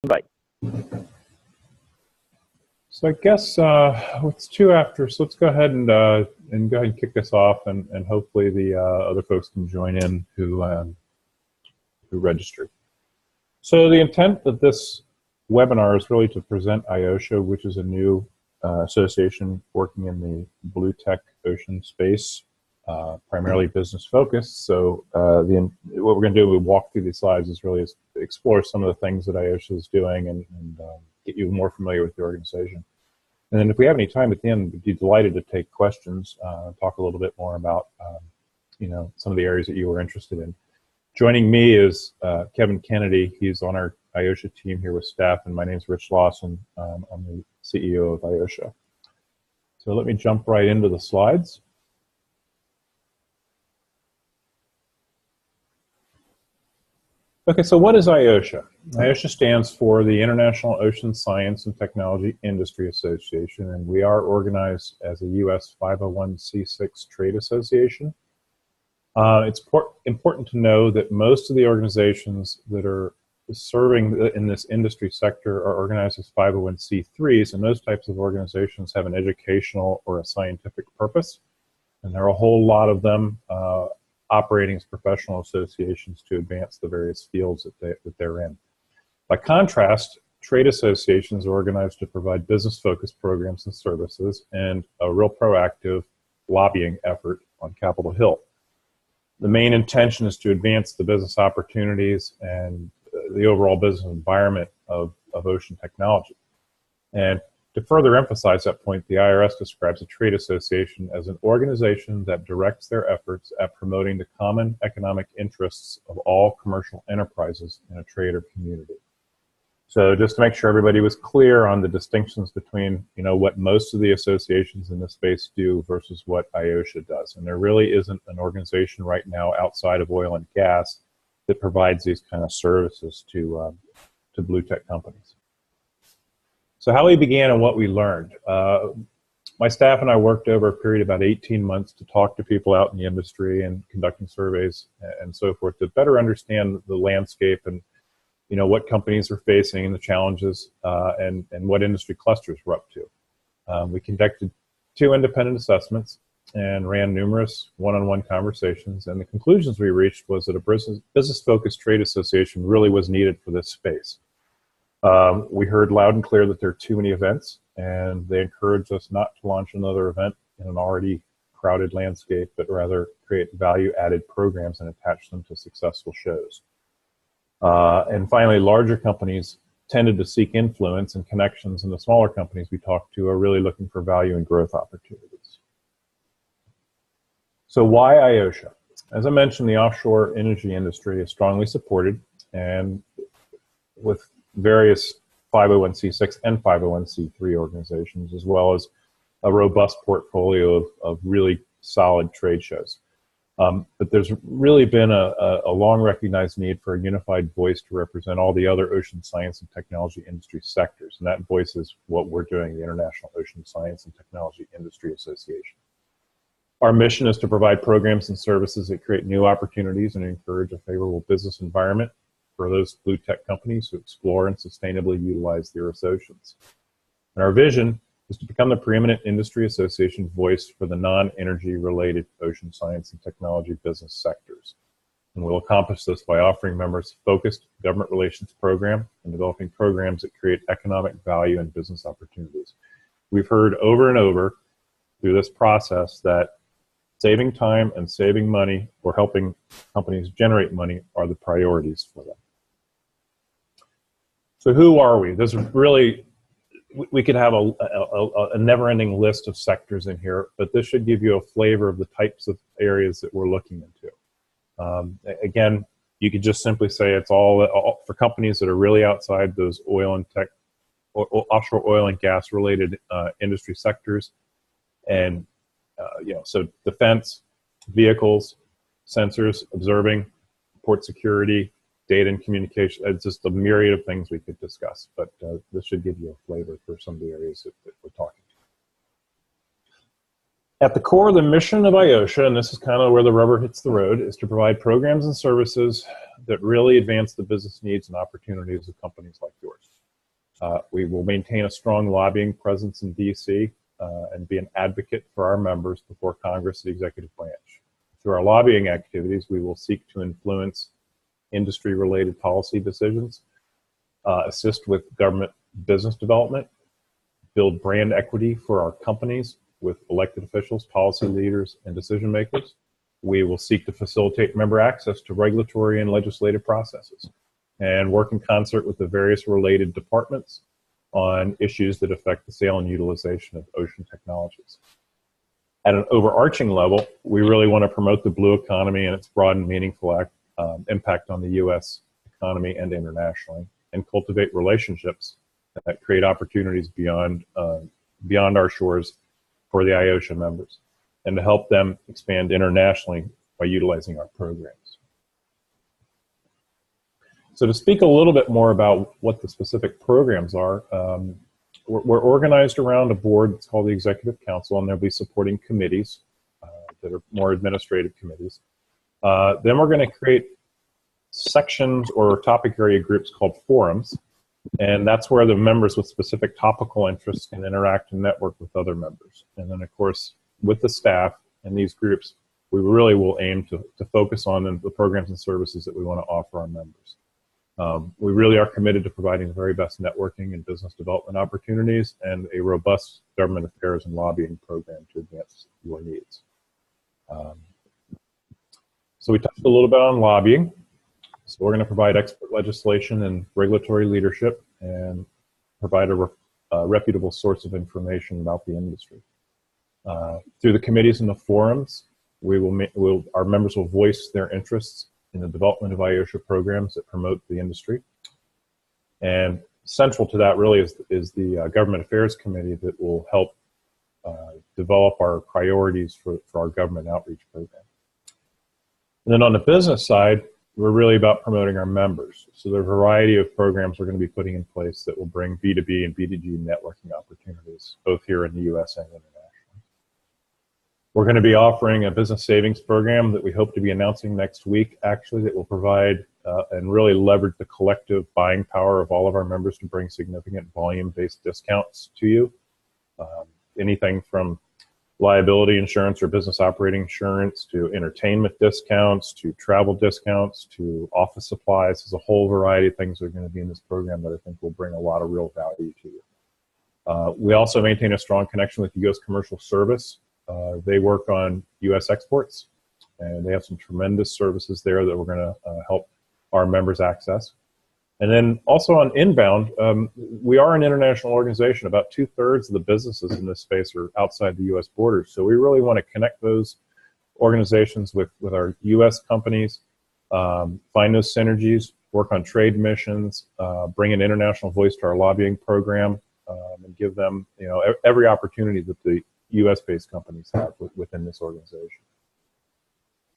Invite. So I guess it's 2 after, so let's go ahead and kick this off, and hopefully the other folks can join in who registered. So the intent of this webinar is really to present IOSTIA, which is a new association working in the blue tech ocean space, primarily business focused. So what we're going to do, we walk through these slides, is really explore some of the things that IOSTIA is doing and get you more familiar with the organization. And then if we have any time at the end, we'd be delighted to take questions, talk a little bit more about some of the areas that you were interested in. Joining me is Kevin Kennedy. He's on our IOSTIA team here with staff, and my name is Rich Lawson. I'm the CEO of IOSTIA. So let me jump right into the slides. Okay, so what is IOSTIA? IOSTIA stands for the International Ocean Science and Technology Industry Association, and we are organized as a US 501c6 trade association. It's important to know that most of the organizations that are serving in this industry sector are organized as 501c3s, and those types of organizations have an educational or a scientific purpose, and there are a whole lot of them operating as professional associations to advance the various fields that they're in. By contrast, trade associations are organized to provide business-focused programs and services and a real proactive lobbying effort on Capitol Hill. The main intention is to advance the business opportunities and the overall business environment of ocean technology. And to further emphasize that point, the IRS describes a trade association as an organization that directs their efforts at promoting the common economic interests of all commercial enterprises in a trade or community. So just to make sure everybody was clear on the distinctions between what most of the associations in this space do versus what IOSTIA does. And there really isn't an organization right now outside of oil and gas that provides these kind of services to blue tech companies. So how we began and what we learned. My staff and I worked over a period of about 18 months to talk to people out in the industry and conducting surveys and so forth to better understand the landscape and what companies are facing and the challenges and what industry clusters we're up to. We conducted 2 independent assessments and ran numerous one-on-one conversations, and the conclusions we reached was that a business-focused trade association really was needed for this space. We heard loud and clear that there are too many events, and they encouraged us not to launch another event in an already crowded landscape, but rather create value-added programs and attach them to successful shows. And finally, larger companies tended to seek influence and connections, and the smaller companies we talked to are really looking for value and growth opportunities. So why IOSTIA? As I mentioned, the offshore energy industry is strongly supported, and with various 501c6 and 501c3 organizations, as well as a robust portfolio of really solid trade shows. But there's really been a long recognized need for a unified voice to represent all the other ocean science and technology industry sectors. And that voice is what we're doing, the International Ocean Science and Technology Industry Association. Our mission is to provide programs and services that create new opportunities and encourage a favorable business environment for those blue tech companies who explore and sustainably utilize their oceans. And our vision is to become the preeminent industry association voice for the non-energy related ocean science and technology business sectors. And we'll accomplish this by offering members a focused government relations program and developing programs that create economic value and business opportunities. We've heard over and over through this process that saving time and saving money or helping companies generate money are the priorities for them. So who are we? There's really, we could have a never-ending list of sectors in here, but this should give you a flavor of the types of areas that we're looking into. Again, you could just simply say it's all for companies that are really outside those oil and tech, offshore oil and gas related industry sectors, and so defense, vehicles, sensors, observing, port security, data and communication. It's just a myriad of things we could discuss, but this should give you a flavor for some of the areas that we're talking At the core of the mission of IOSTIA, and this is kind of where the rubber hits the road, is to provide programs and services that really advance the business needs and opportunities of companies like yours. We will maintain a strong lobbying presence in DC and be an advocate for our members before Congress and the executive branch. Through our lobbying activities, we will seek to influence industry-related policy decisions, assist with government business development, build brand equity for our companies with elected officials, policy leaders, and decision makers. We will seek to facilitate member access to regulatory and legislative processes and work in concert with the various related departments on issues that affect the sale and utilization of ocean technologies. At an overarching level, we really want to promote the blue economy and its broad and meaningful impact on the U.S. economy and internationally, and cultivate relationships that create opportunities beyond our shores for the IOSTIA members, and to help them expand internationally by utilizing our programs. So to speak a little bit more about what the specific programs are, we're organized around a board that's called the Executive Council, and there'll be supporting committees that are more administrative committees. Then we're going to create sections or topic area groups called forums, and that's where the members with specific topical interests can interact and network with other members. And then, of course, with the staff and these groups, we really will aim to focus on the programs and services that we want to offer our members. We really are committed to providing the very best networking and business development opportunities and a robust government affairs and lobbying program to advance your needs. So we touched a little bit on lobbying. So we're going to provide expert legislation and regulatory leadership and provide a reputable source of information about the industry. Through the committees and the forums, our members will voice their interests in the development of IOSTIA programs that promote the industry. And central to that really is the Government Affairs Committee that will help develop our priorities for our government outreach program. And then on the business side, we're really about promoting our members. So there are a variety of programs we're going to be putting in place that will bring B2B and B2G networking opportunities, both here in the US and internationally. We're going to be offering a business savings program that we hope to be announcing next week, actually, that will provide and really leverage the collective buying power of all of our members to bring significant volume-based discounts to you. Anything from liability insurance or business operating insurance to entertainment discounts to travel discounts to office supplies. There's a whole variety of things that are going to be in this program that I think will bring a lot of real value to you. We also maintain a strong connection with the U.S. Commercial Service. They work on U.S. exports, and they have some tremendous services there that we're going to help our members access. And then also on inbound, we are an international organization. About 2/3 of the businesses in this space are outside the U.S. borders. So we really want to connect those organizations with our U.S. companies, find those synergies, work on trade missions, bring an international voice to our lobbying program, and give them every opportunity that the U.S.-based companies have within this organization.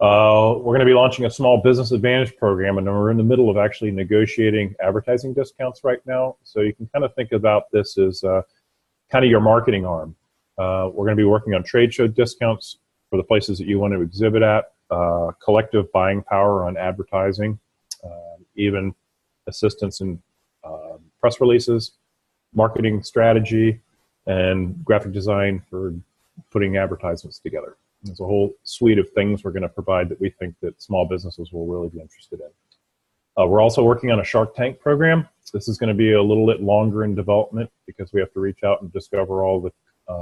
We're going to be launching a small business advantage program, and we're in the middle of actually negotiating advertising discounts right now. So you can kind of think about this as kind of your marketing arm. We're going to be working on trade show discounts for the places that you want to exhibit at, collective buying power on advertising, even assistance in press releases, marketing strategy, and graphic design for putting advertisements together. There's a whole suite of things we're going to provide that we think that small businesses will really be interested in. We're also working on a Shark Tank program. This is going to be a little bit longer in development because we have to reach out and discover all the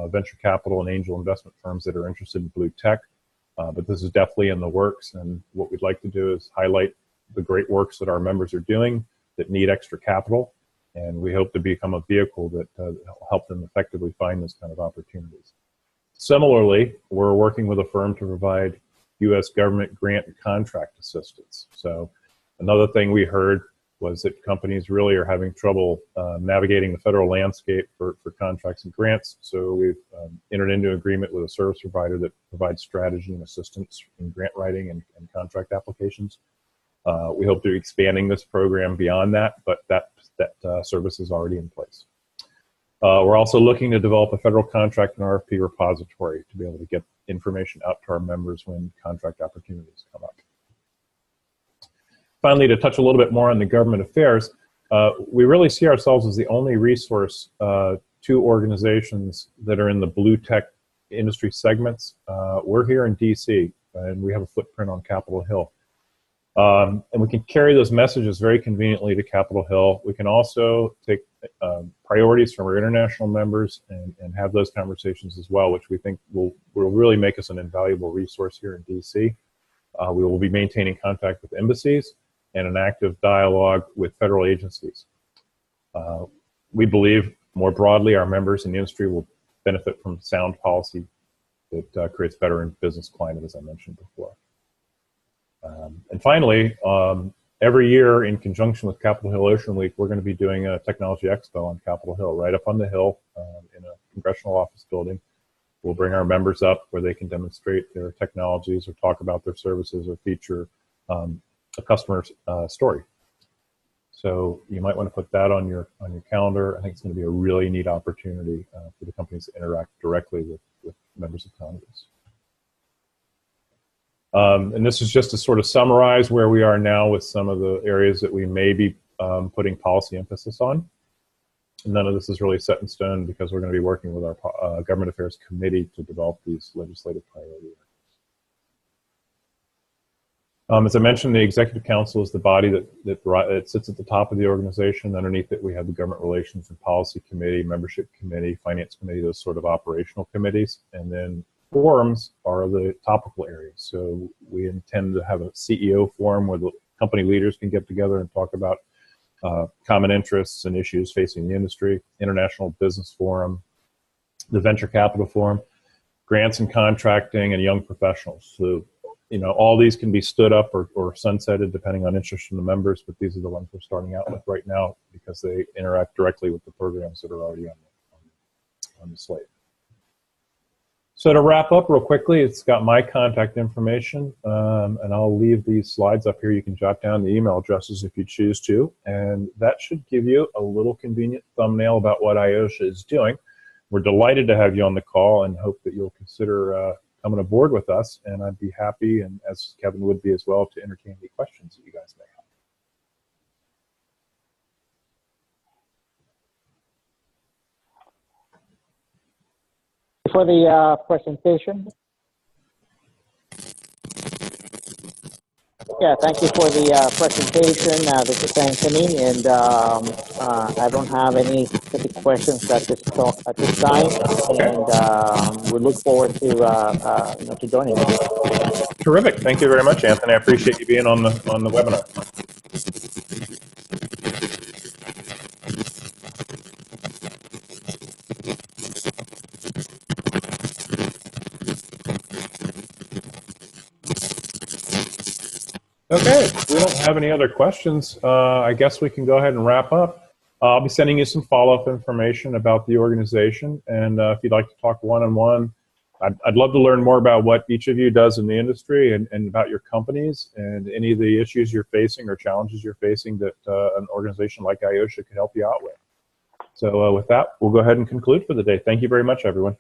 venture capital and angel investment firms that are interested in blue tech. But this is definitely in the works, and what we'd like to do is highlight the great works that our members are doing that need extra capital, and we hope to become a vehicle that will help them effectively find those kind of opportunities. Similarly, we're working with a firm to provide U.S. government grant and contract assistance. So another thing we heard was that companies really are having trouble navigating the federal landscape for contracts and grants. So we've entered into an agreement with a service provider that provides strategy and assistance in grant writing and contract applications. We hope to be expanding this program beyond that, but that service is already in place. We're also looking to develop a federal contract and RFP repository to be able to get information out to our members when contract opportunities come up. Finally, to touch a little bit more on the government affairs, we really see ourselves as the only resource to organizations that are in the blue tech industry segments. We're here in DC, and we have a footprint on Capitol Hill. And we can carry those messages very conveniently to Capitol Hill. We can also take priorities from our international members and have those conversations as well, which we think will really make us an invaluable resource here in DC. We will be maintaining contact with embassies and an active dialogue with federal agencies. We believe more broadly our members in the industry will benefit from sound policy that creates better business climate, as I mentioned before. And finally, every year in conjunction with Capitol Hill Ocean Week, we're going to be doing a technology expo on Capitol Hill, right up on the hill in a congressional office building. We'll bring our members up where they can demonstrate their technologies or talk about their services or feature a customer's story. So you might want to put that on your calendar. I think it's going to be a really neat opportunity for the companies to interact directly with members of Congress. And this is just to sort of summarize where we are now with some of the areas that we may be putting policy emphasis on. None of this is really set in stone because we're going to be working with our Government Affairs Committee to develop these legislative priorities. As I mentioned, the Executive Council is the body that sits at the top of the organization. Underneath it, we have the Government Relations and Policy Committee, Membership Committee, Finance Committee, those sort of operational committees. And then forums are the topical areas. So we intend to have a CEO forum where the company leaders can get together and talk about common interests and issues facing the industry, International Business Forum, the Venture Capital Forum, grants and contracting, and young professionals. So, you know, all these can be stood up or sunsetted depending on interest from the members, but these are the ones we're starting out with right now because they interact directly with the programs that are already on the slate. So to wrap up real quickly, it's got my contact information, and I'll leave these slides up here. You can jot down the email addresses if you choose to, and that should give you a little convenient thumbnail about what IOSTIA is doing. We're delighted to have you on the call and hope that you'll consider coming aboard with us, and I'd be happy, and as Kevin would be as well, to entertain any questions that you guys may have. For the presentation. Yeah, thank you for the presentation. This is Anthony, and I don't have any specific questions at this time, and we look forward to joining you. Terrific. Thank you very much, Anthony. I appreciate you being on the webinar. Okay, if we don't have any other questions, I guess we can go ahead and wrap up. I'll be sending you some follow-up information about the organization, and if you'd like to talk one-on-one, I'd love to learn more about what each of you does in the industry and about your companies and any of the issues you're facing or challenges you're facing that an organization like IOSTIA could help you out with. So with that, we'll go ahead and conclude for the day. Thank you very much, everyone.